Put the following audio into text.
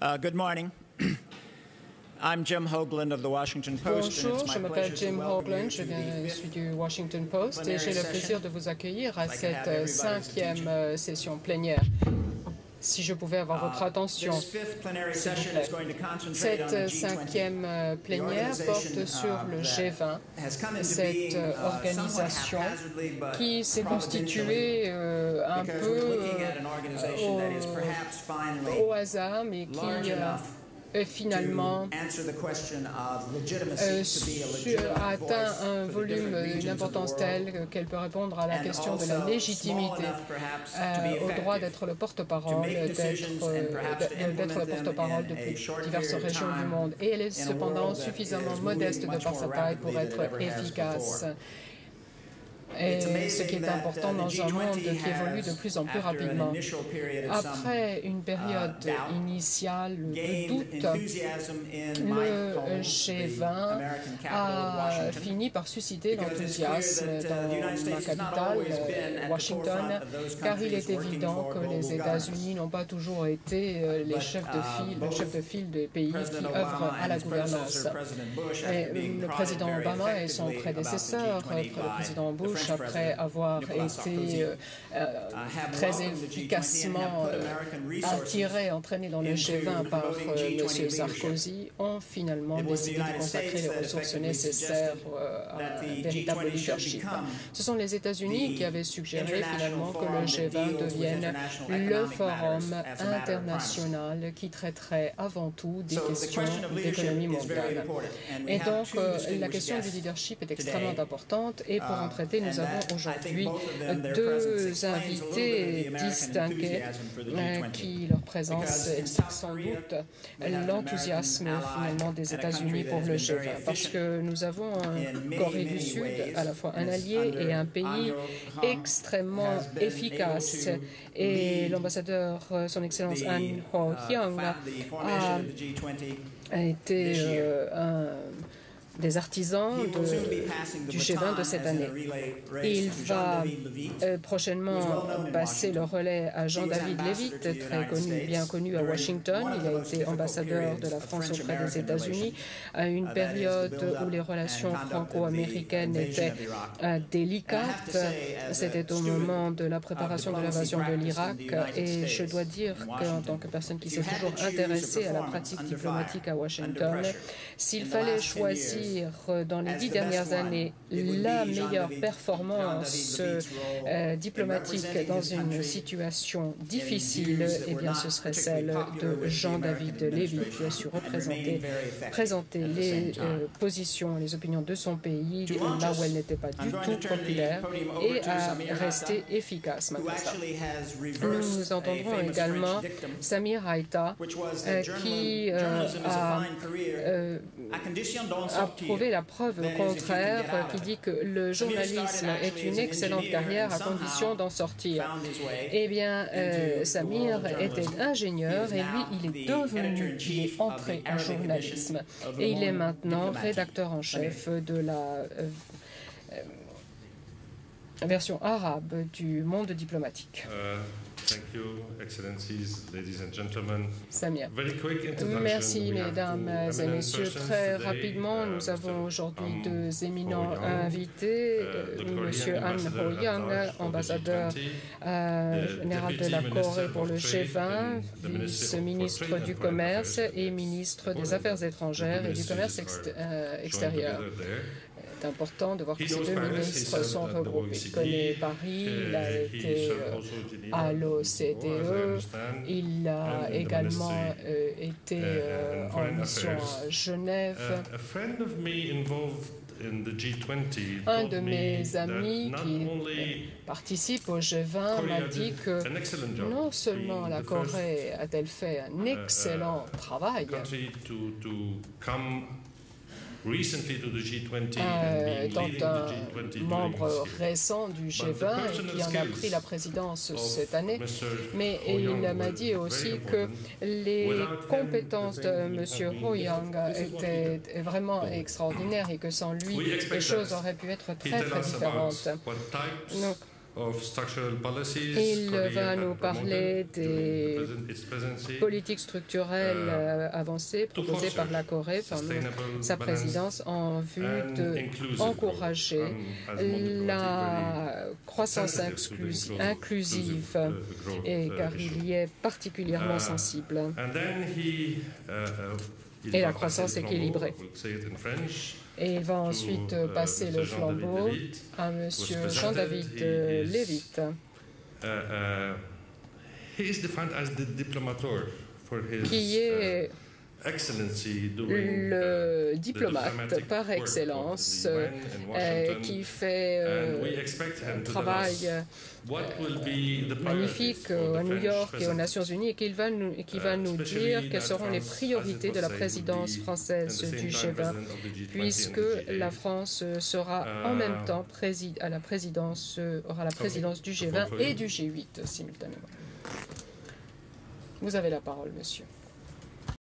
Good morning. I'm Jim Hoagland of the Washington Post. Bonjour, je m'appelle Jim Hoagland, je suis du Washington Post et j'ai le plaisir de vous accueillir à cette cinquième session plénière. Si je pouvais avoir votre attention, s'il vous plaît. Cette cinquième plénière porte sur le G20, cette organisation qui s'est constituée un peu au hasard, mais qui finalement a atteint un volume, une importance telle qu'elle peut répondre à la question de la légitimité, au droit d'être le porte-parole, d'être le porte-parole de diverses régions du monde. Et elle est cependant suffisamment modeste de par sa taille pour être efficace. Et ce qui est important dans un monde qui évolue de plus en plus rapidement. Après une période initiale de doute, le G20 a fini par susciter l'enthousiasme dans ma capitale, Washington, car il est évident que les États-Unis n'ont pas toujours été les chefs de file des pays qui œuvrent à la gouvernance. Le président Obama et son prédécesseur, le président Bush, après avoir été très efficacement entraînés dans le G20 par M. Sarkozy, ont finalement décidé de consacrer les ressources nécessaires à un véritable leadership. Ce sont les États-Unis qui avaient suggéré finalement que le G20 devienne le forum international qui traiterait avant tout des questions d'économie mondiale. Et donc, la question du leadership est extrêmement importante et pour en traiter, nous avons aujourd'hui deux invités distingués qui, leur présence, explique sans doute l'enthousiasme finalement des États-Unis pour le G20. Parce que nous avons en Corée du Sud à la fois un allié et un pays extrêmement efficace. Et l'ambassadeur, son Excellence Han Ho-hyung, a été un des artisans du G20 de cette année. Il va prochainement passer le relais à Jean-David Levitt, bien connu à Washington. Il a été ambassadeur de la France auprès des États-Unis à une période où les relations franco-américaines étaient délicates. C'était au moment de la préparation de l'invasion de l'Irak et je dois dire qu'en tant que personne qui s'est toujours intéressée à la pratique diplomatique à Washington, s'il fallait choisir dans les 10 dernières années la meilleure performance diplomatique dans une situation difficile, eh bien ce serait celle de Jean-David Levitt qui a su présenter les positions, les opinions de son pays là où elles n'étaient pas du tout populaires et à rester efficace malgré ça. Nous entendrons également Samir Haïta qui a prouvé la preuve contraire, qui dit que le journalisme est une excellente carrière à condition d'en sortir. Eh bien, Samir était ingénieur et lui, il est entré en journalisme. Et il est maintenant rédacteur en chef de la version arabe du Monde diplomatique. Thank you, Excellencies, ladies and gentlemen. Samir. Merci, mesdames et messieurs. Très rapidement, nous avons aujourd'hui deux éminents invités. Monsieur Han Ho-hyung, ambassadeur général de la Corée pour le G20, vice-ministre du Commerce et ministre des Affaires étrangères et du Commerce extérieur. C'est important de voir que ces deux ministres sont regroupés. Il connaît Paris, il a été à l'OCDE, il a également été en mission à Genève. Un de mes amis qui participe au G20 m'a dit que non seulement la Corée a-t-elle fait un excellent travail, dans un membre récent du G20 qui en a pris la présidence cette année, mais il m'a dit aussi que les compétences de M. Ho-hyung étaient vraiment extraordinaires et que sans lui, les choses auraient pu être très différentes. Donc, Il va nous parler des politiques structurelles avancées proposées par la Corée pendant sa présidence en vue d'encourager la croissance inclusive et car il y est particulièrement sensible et la croissance équilibrée. Et il va ensuite passer le flambeau à M. Jean-David Levitt, qui est le diplomate par excellence, qui fait un travail magnifique à New York et aux Nations Unies, et qui va nous dire quelles seront les priorités de la présidence française du G20, puisque la France sera en même temps aura la présidence du G20 et du G8 simultanément. Vous avez la parole, monsieur.